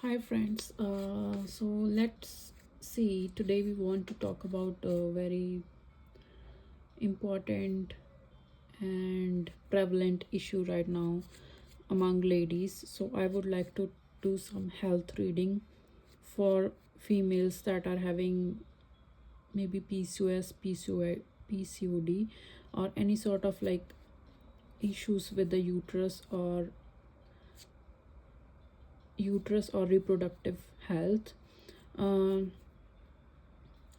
Hi friends, so let's see. Today we want to talk about a very important and prevalent issue right now among ladies. So I would like to do some health reading for females that are having maybe PCOS, PCOD, or any sort of like issues with the uterus or reproductive health. Um,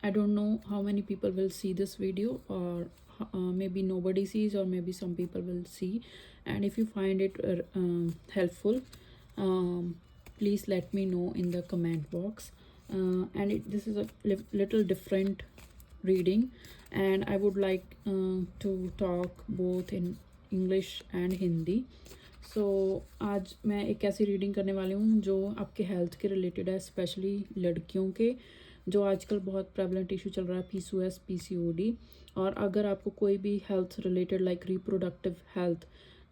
I don't know how many people will see this video, or maybe nobody sees, or maybe some people will see. And if you find it helpful, um, please let me know in the comment box. This is a little different reading, and I would like to talk both in English and Hindi. सो आज मैं एक ऐसी reading करने वाली हूँ जो आपके health के रिलेटेड है, स्पेशली लड़कियों के, जो आजकल बहुत प्रेवलेंट इशू चल रहा है, PCOS PCOD। और अगर आपको कोई भी health related like reproductive health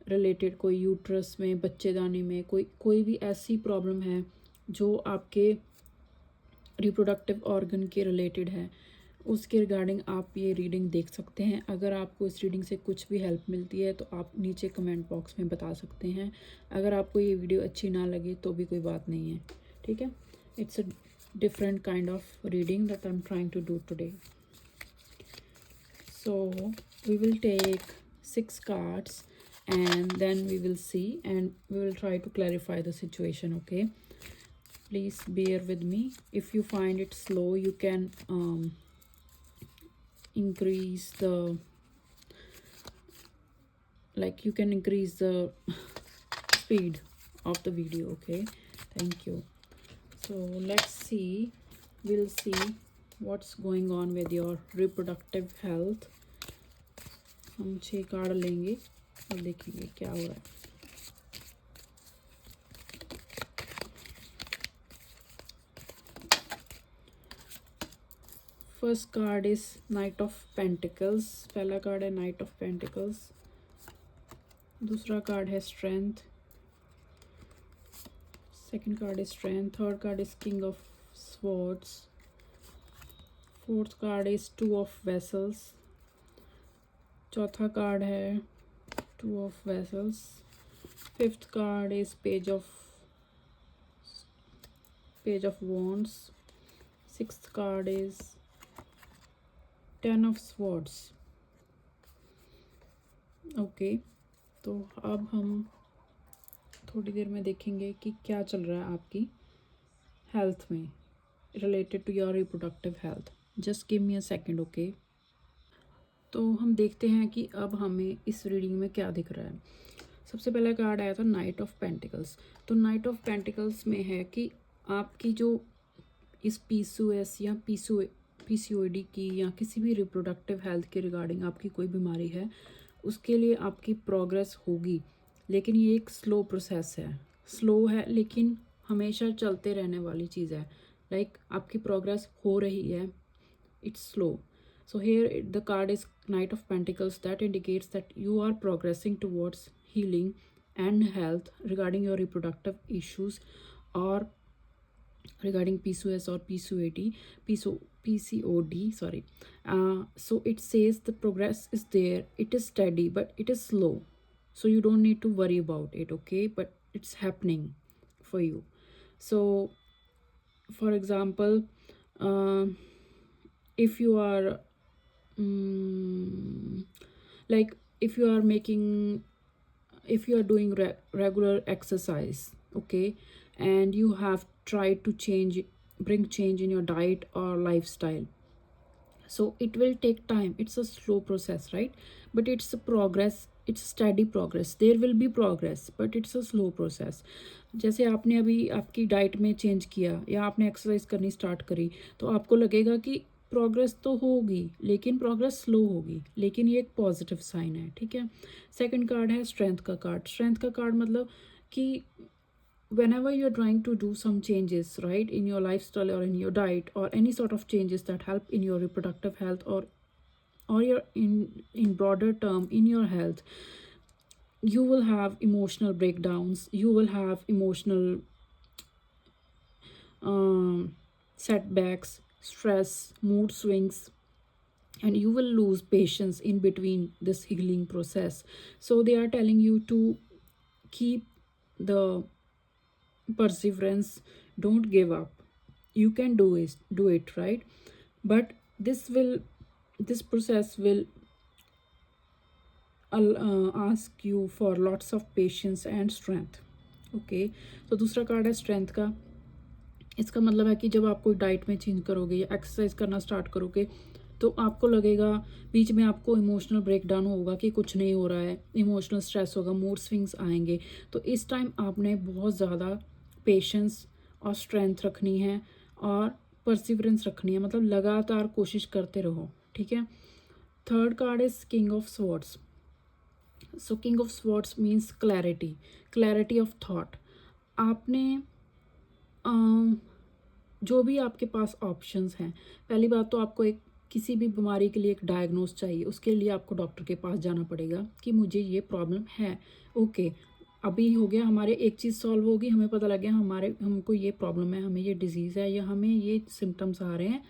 related, कोई यूट्रस में, बच्चेदानी में कोई भी ऐसी प्रॉब्लम है जो आपके रिप्रोडक्टिव ऑर्गन के रिलेटेड है, उसके रिगार्डिंग आप ये रीडिंग देख सकते हैं। अगर आपको इस रीडिंग से कुछ भी हेल्प मिलती है तो आप नीचे कमेंट बॉक्स में बता सकते हैं। अगर आपको ये वीडियो अच्छी ना लगे तो भी कोई बात नहीं है, ठीक है। It's a different kind of reading that I'm trying to do today. So we will take 6 cards and then we will see and we will try to clarify the situation, okay? Please bear with me. If you find it slow, you can increase the speed of the video, okay? Thank you. So let's see, we'll see what's going on with your reproductive health. हम 6 card लेंगे और देखेंगे क्या हो रहा है। First card is night of pentacles. पहला card है नाइट ऑफ पेंटिकल्स। दूसरा कार्ड है strength. Second card is strength. Third card is king of swords. Fourth card is two of vessels. चौथा कार्ड है two of vessels. Fifth card is page of wands. Sixth card is 10 of swords. Okay, तो अब हम थोड़ी देर में देखेंगे कि क्या चल रहा है आपकी हेल्थ में related to your reproductive health. Just give me a second, okay. तो हम देखते हैं कि अब हमें इस रीडिंग में क्या दिख रहा है। सबसे पहला कार्ड आया था नाइट ऑफ पेंटिकल्स। तो नाइट ऑफ पेंटिकल्स में है कि आपकी जो इस PCOS या PCOD की या किसी भी रिप्रोडक्टिव हेल्थ के रिगार्डिंग आपकी कोई बीमारी है, उसके लिए आपकी प्रोग्रेस होगी, लेकिन ये एक स्लो प्रोसेस है। स्लो है लेकिन हमेशा चलते रहने वाली चीज़ है। लाइक आपकी प्रोग्रेस हो रही है, it's slow. So here the card is Knight of Pentacles. That indicates that you are progressing towards healing and health regarding your reproductive issues or regarding PCOS or PCOD, sorry. So it says the progress is there. It is steady, but it is slow. So you don't need to worry about it, okay? But it's happening for you. So for example, if you are like if you are doing regular exercise, okay, and you have tried to bring change in your diet or lifestyle, so it will take time. It's a slow process, right? But it's a progress, it's steady progress. There will be progress, but it's a slow process. जैसे आपने अभी आपकी diet में change किया या आपने exercise करनी start करी, तो आपको लगेगा कि प्रोग्रेस तो होगी, लेकिन प्रोग्रेस स्लो होगी, लेकिन ये एक पॉजिटिव साइन है, ठीक है। सेकंड कार्ड है स्ट्रेंथ का कार्ड। स्ट्रेंथ का कार्ड मतलब कि whenever you're trying to do some changes, right, in your lifestyle or in your diet or any sort of changes that help in your reproductive health or your in broader term in your health, you will have emotional breakdowns, you will have emotional setbacks, stress, mood swings, and you will lose patience in between this healing process. So they are telling you to keep the perseverance, don't give up. You can do it, right? But this process will ask you for lots of patience and strength. Okay, तो दूसरा card है strength का। इसका मतलब है कि जब आप कोई डाइट में चेंज करोगे या एक्सरसाइज करना स्टार्ट करोगे तो आपको लगेगा, बीच में आपको इमोशनल ब्रेकडाउन होगा कि कुछ नहीं हो रहा है, इमोशनल स्ट्रेस होगा, मूड स्विंग्स आएंगे। तो इस टाइम आपने बहुत ज़्यादा पेशेंस और स्ट्रेंथ रखनी है और परसिवरेंस रखनी है, मतलब लगातार कोशिश करते रहो, ठीक है। Third card is king of swords. So king of swords means clarity of thought. आपने जो भी आपके पास ऑप्शंस हैं, पहली बात तो आपको एक किसी भी बीमारी के लिए एक डायग्नोस चाहिए, उसके लिए आपको डॉक्टर के पास जाना पड़ेगा कि मुझे ये प्रॉब्लम है। ओके, अभी हो गया, हमारे एक चीज़ सॉल्व होगी, हमें पता लग गया हमको ये प्रॉब्लम है, हमें ये डिजीज़ है या हमें ये सिम्टम्स आ रहे हैं,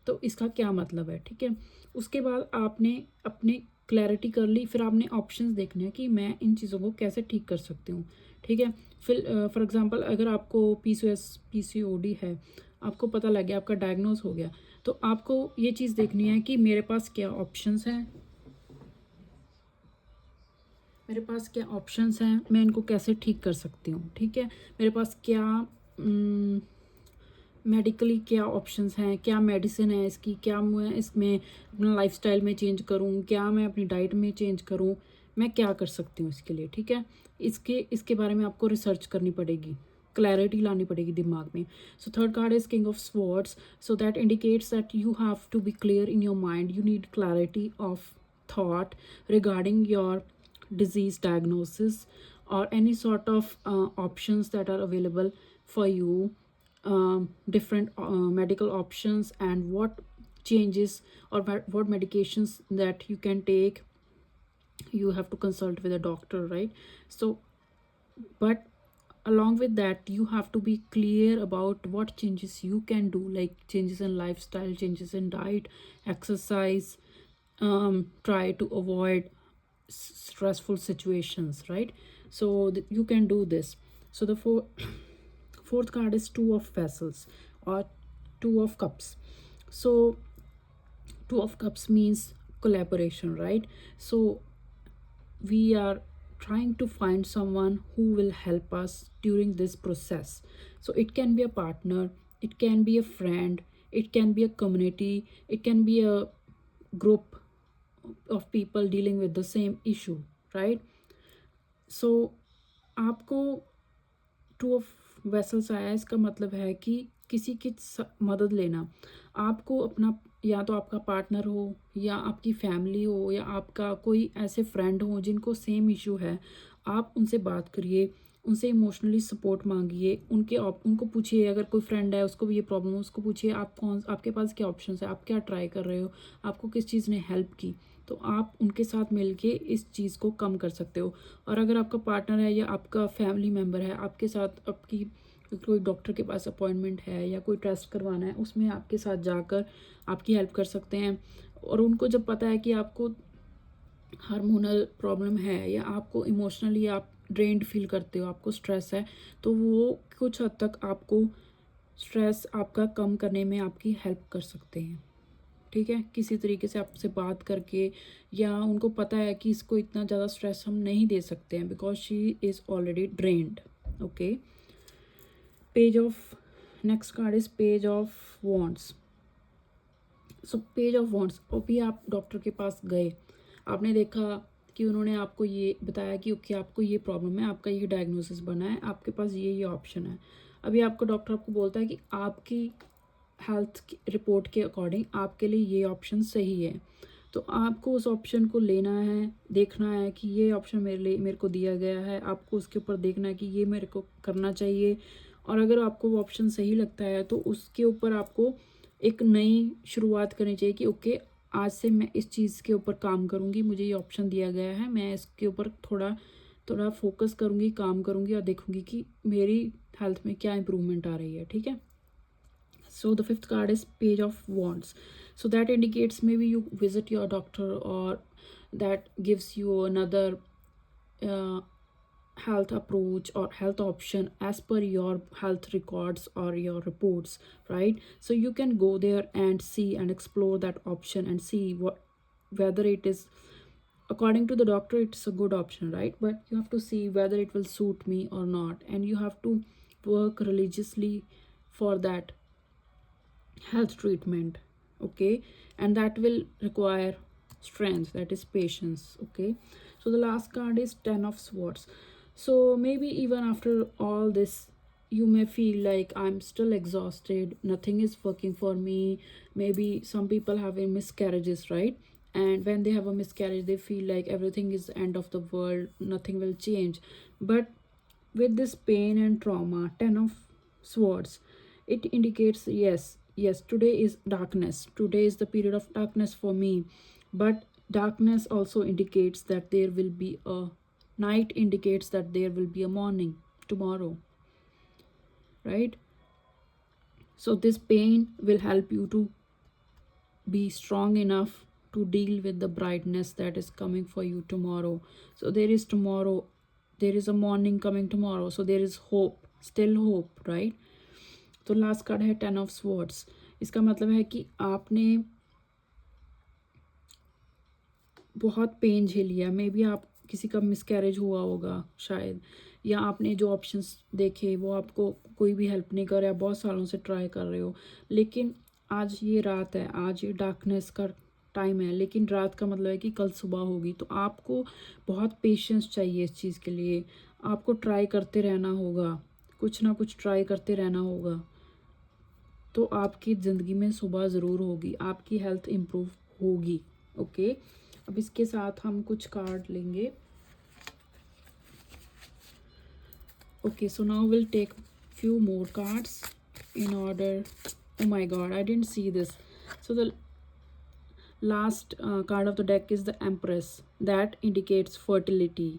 तो इसका क्या मतलब है, ठीक है। उसके बाद आपने अपने क्लैरिटी कर ली, फिर आपने ऑप्शंस देखने हैं कि मैं इन चीज़ों को कैसे ठीक कर सकती हूँ, ठीक है। फिर फॉर एग्जांपल अगर आपको पीसीओडी है, आपको पता लग गया, आपका डायग्नोस हो गया, तो आपको ये चीज़ देखनी है कि मेरे पास क्या ऑप्शंस हैं, मैं इनको कैसे ठीक कर सकती हूँ, ठीक है। मेरे पास क्या मेडिकली क्या ऑप्शंस हैं, क्या मेडिसिन है इसकी, क्या मैं इसमें अपना लाइफस्टाइल में चेंज करूँ, क्या मैं अपनी डाइट में चेंज करूँ, मैं क्या कर सकती हूँ इसके लिए, ठीक है। इसके बारे में आपको रिसर्च करनी पड़ेगी, क्लैरिटी लानी पड़ेगी दिमाग में। So third card is king of swords, so that indicates that you have to be clear in your mind, you need clarity of thought regarding your disease diagnosis or any sort of options that are available for you, different medical options, and what changes or what medications that you can take. You have to consult with a doctor, right? So but along with that you have to be clear about what changes you can do, like changes in lifestyle, changes in diet, exercise, try to avoid stressful situations, right? So you can do this. So the fourth card is two of vessels or two of cups. So two of cups means collaboration, right? So we are trying to find someone who will help us during this process. So it can be a partner, it can be a friend, it can be a community, it can be a group of people dealing with the same issue, right? So आपको two of vessels आया, इसका मतलब है कि किसी की मदद लेना। आपको अपना, या तो आपका पार्टनर हो या आपकी फैमिली हो या आपका कोई ऐसे फ्रेंड हो जिनको सेम इशू है, आप उनसे बात करिए, उनसे इमोशनली सपोर्ट मांगिए, उनको पूछिए, अगर कोई फ्रेंड है उसको भी ये प्रॉब्लम हो, उसको पूछिए आपके पास क्या ऑप्शन है, आप क्या ट्राई कर रहे हो, आपको किस चीज़ ने हेल्प की, तो आप उनके साथ मिलके इस चीज़ को कम कर सकते हो। और अगर आपका पार्टनर है या आपका फैमिली मेम्बर है, आपके साथ आपकी कोई डॉक्टर के पास अपॉइंटमेंट है या कोई टेस्ट करवाना है, उसमें आपके साथ जाकर आपकी हेल्प कर सकते हैं। और उनको जब पता है कि आपको हार्मोनल प्रॉब्लम है या आपको इमोशनली आप ड्रेन्ड फील करते हो, आपको स्ट्रेस है, तो वो कुछ हद तक आपको स्ट्रेस आपका कम करने में आपकी हेल्प कर सकते हैं, ठीक है। किसी तरीके से आपसे बात करके, या उनको पता है कि इसको इतना ज़्यादा स्ट्रेस हम नहीं दे सकते हैं because she is already drained. Okay, next card is page of wands. So page of wands, अभी आप डॉक्टर के पास गए, आपने देखा कि उन्होंने आपको ये बताया कि ओके आपको ये प्रॉब्लम है, आपका ये डायग्नोसिस बना है, आपके पास ये ऑप्शन है। अभी आपको डॉक्टर आपको बोलता है कि आपकी हेल्थ रिपोर्ट के अकॉर्डिंग आपके लिए ये ऑप्शन सही है, तो आपको उस ऑप्शन को लेना है, देखना है कि ये ऑप्शन मेरे को दिया गया है, आपको उसके ऊपर देखना है कि ये मेरे को करना चाहिए। और अगर आपको वो ऑप्शन सही लगता है तो उसके ऊपर आपको एक नई शुरुआत करनी चाहिए कि ओके आज से मैं इस चीज़ के ऊपर काम करूँगी, मुझे ये ऑप्शन दिया गया है, मैं इसके ऊपर थोड़ा फोकस करूँगी, काम करूँगी और देखूँगी कि मेरी हेल्थ में क्या इम्प्रूवमेंट आ रही है, ठीक है। So the fifth card is Page of Wands. So that indicates maybe you visit your doctor, or that gives you another uh, health approach or health option as per your health records or your reports, right? So you can go there and see and explore that option and see what, whether it is, according to the doctor it's a good option, right? But you have to see whether it will suit me or not, and you have to work religiously for that health treatment. Okay, and that will require strength, that is patience. Okay, so the last card is Ten of Swords. So maybe even after all this, you may feel like I'm still exhausted, nothing is working for me. Maybe some people having miscarriages, right? And when they have a miscarriage, they feel like everything is the end of the world, nothing will change. But with this pain and trauma, Ten of Swords, it indicates yes, today is darkness, today is the period of darkness for me. But darkness also indicates that there will be a night, indicates that there will be a morning tomorrow, right? So this pain will help you to be strong enough to deal with the brightness that is coming for you tomorrow. So there is tomorrow, there is a morning coming tomorrow, so there is hope, still hope, right? तो last card है ten of swords. इसका मतलब है कि आपने बहुत pen झेल लिया, मे बी आप किसी का मिसकैरेज हुआ होगा शायद, या आपने जो ऑप्शंस देखे वो आपको कोई भी हेल्प नहीं कर रहा, बहुत सालों से ट्राई कर रहे हो, लेकिन आज ये रात है, आज ये डार्कनेस का टाइम है, लेकिन रात का मतलब है कि कल सुबह होगी. तो आपको बहुत पेशेंस चाहिए इस चीज़ के लिए. आपको ट्राई करते रहना होगा, कुछ ना कुछ ट्राई करते रहना होगा, तो आपकी ज़िंदगी में सुबह ज़रूर होगी, आपकी हेल्थ इम्प्रूव होगी. ओके, अब इसके साथ हम कुछ कार्ड लेंगे. Okay, so now will take few more cards in order. Oh my god, I didn't see this. So the last card of the deck is the Empress. That indicates fertility,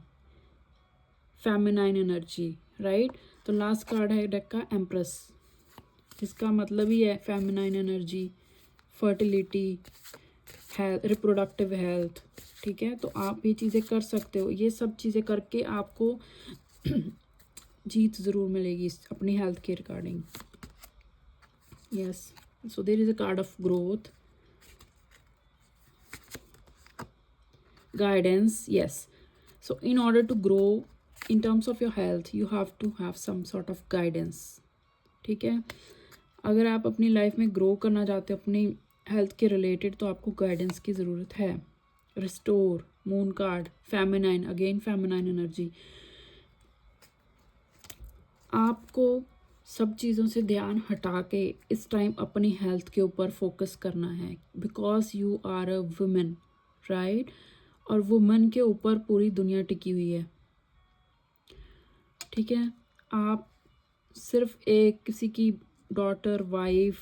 feminine energy, right? तो last card है deck का empress. इसका मतलब ही है feminine energy, fertility, health, reproductive health. ठीक है, तो आप ये चीज़ें कर सकते हो. ये सब चीज़ें करके आपको जीत ज़रूर मिलेगी अपनी हेल्थ के regarding. Yes, so there is a card of growth, guidance. Yes, so in order to grow in terms of your health, you have to have some sort of guidance. ठीक है, अगर आप अपनी लाइफ में grow करना चाहते हो अपनी हेल्थ के रिलेटेड, तो आपको गाइडेंस की ज़रूरत है. Restore, moon card, feminine, again feminine energy. आपको सब चीज़ों से ध्यान हटा के इस टाइम अपनी हेल्थ के ऊपर फोकस करना है, because you are a women, right? और वुमेन के ऊपर पूरी दुनिया टिकी हुई है. ठीक है, आप सिर्फ एक किसी की डॉटर, वाइफ,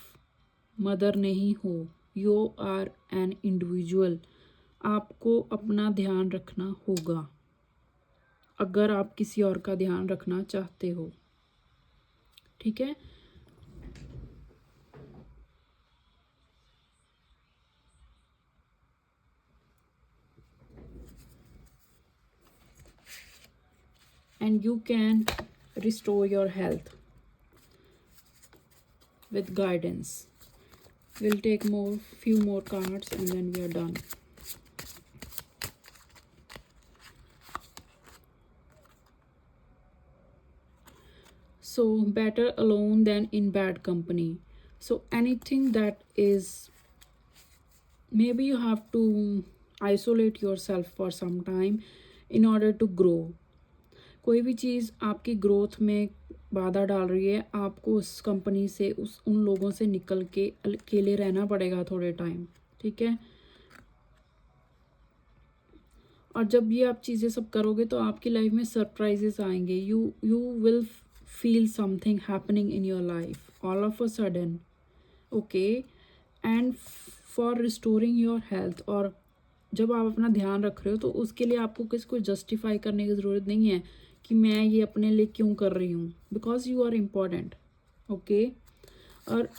मदर नहीं हो. You are an individual. आपको अपना ध्यान रखना होगा अगर आप किसी और का ध्यान रखना चाहते हो. ठीक है, and you can restore your health with guidance. We'll take few more cards and then we are done. So better alone than in bad company. So anything that is, maybe you have to isolate yourself for some time in order to grow. कोई भी चीज़ आपकी growth में बाधा डाल रही है, आपको उस कंपनी से, उन लोगों से निकल के अकेले रहना पड़ेगा थोड़े टाइम. ठीक है, और जब ये आप चीज़ें सब करोगे तो आपकी लाइफ में सरप्राइजेस आएंगे. You will feel something happening in your life all of a sudden. Okay, and for restoring your health, और जब आप अपना ध्यान रख रहे हो तो उसके लिए आपको किसी को जस्टिफाई करने की ज़रूरत नहीं है कि मैं ये अपने लिए क्यों कर रही हूँ, because you are important. Okay, और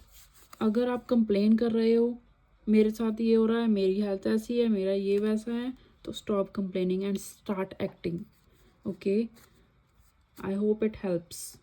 अगर आप कंप्लेन कर रहे हो मेरे साथ ये हो रहा है, मेरी हेल्थ ऐसी है, मेरा ये वैसा है, तो stop complaining and start acting. Okay, I hope it helps.